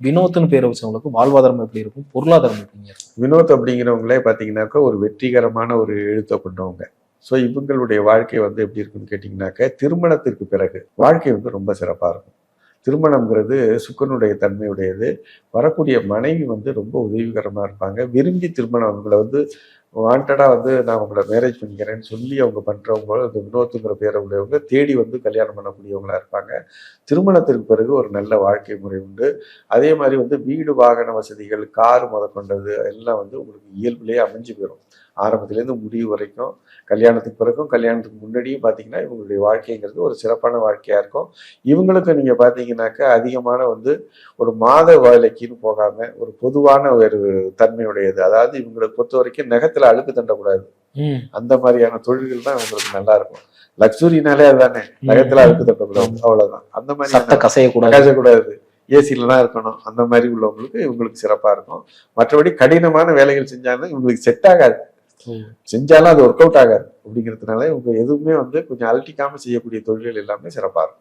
வினோத்னு பேரை வச்சவங்களுக்கு வாழ்வாதாரம் எப்படி இருக்கும், பொருளாதாரம் எப்படிங்க இருக்கும்? வினோத் அப்படிங்கிறவங்களே பார்த்தீங்கன்னாக்கா ஒரு வெற்றிகரமான ஒரு எழுத்தை கொண்டவங்க. ஸோ இவங்களுடைய வாழ்க்கை வந்து எப்படி இருக்குன்னு கேட்டிங்கனாக்கா, திருமணத்திற்கு பிறகு வாழ்க்கை வந்து ரொம்ப சிறப்பாக இருக்கும். திருமணம்ங்கிறது சுக்கரனுடைய தன்மையுடையது. வரக்கூடிய மனைவி வந்து ரொம்ப உதவிகரமாக இருப்பாங்க. விரும்பி திருமணம் அவங்கள வந்து வாண்டடாக வந்து நான் உங்களை மேரேஜ் பண்ணிக்கிறேன்னு சொல்லி அவங்க பண்ணுறவங்க, அந்த வினோத்துங்கிற பேரை உடையவங்க தேடி வந்து கல்யாணம் பண்ணக்கூடியவங்களா இருப்பாங்க. திருமணத்திற்கு பிறகு ஒரு நல்ல வாழ்க்கை முறை உண்டு. அதே மாதிரி வந்து வீடு வாகன வசதிகள், கார் முதற்கொண்டது எல்லாம் வந்து உங்களுக்கு இயல்பிலேயே அமைஞ்சு போயிடும். ஆரம்பத்துலேருந்து முடிவு வரைக்கும், கல்யாணத்துக்கு பிறகும் கல்யாணத்துக்கு முன்னாடியும் பார்த்தீங்கன்னா இவங்களுடைய வாழ்க்கைங்கிறது ஒரு சிறப்பான வாழ்க்கையாக இருக்கும். இவங்களுக்கு நீங்கள் பார்த்தீங்கன்னாக்கா அதிகமான வந்து ஒரு மாத வேலைக்குன்னு போகாமல் ஒரு பொதுவான ஒரு தன்மையுடையது. அதாவது இவங்களை பொறுத்த வரைக்கும் நகத்தில் அழுக்கு தண்டக்கூடாது. அந்த மாதிரியான தொழில்கள் தான் இவங்களுக்கு நல்லா இருக்கும். லக்ஸுரினாலே அதுதானே, நகத்தில் அழுக்கு தண்டக்கூடாது, அவ்வளோதான். அந்த மாதிரி கசையக்கூடாது, ஏசியில தான் இருக்கணும். அந்த மாதிரி உள்ளவங்களுக்கு இவங்களுக்கு சிறப்பாக இருக்கும். மற்றபடி கடினமான வேலைகள் செஞ்சாலும் இவங்களுக்கு செட் ஆகாது. செஞ்சாலும் அது ஒர்க் அவுட் ஆகாது. அப்படிங்கிறதுனால இவங்க எதுவுமே வந்து கொஞ்சம் அலட்டிக்காம செய்யக்கூடிய தொழில்கள் எல்லாமே சிறப்பாக இருக்கும்.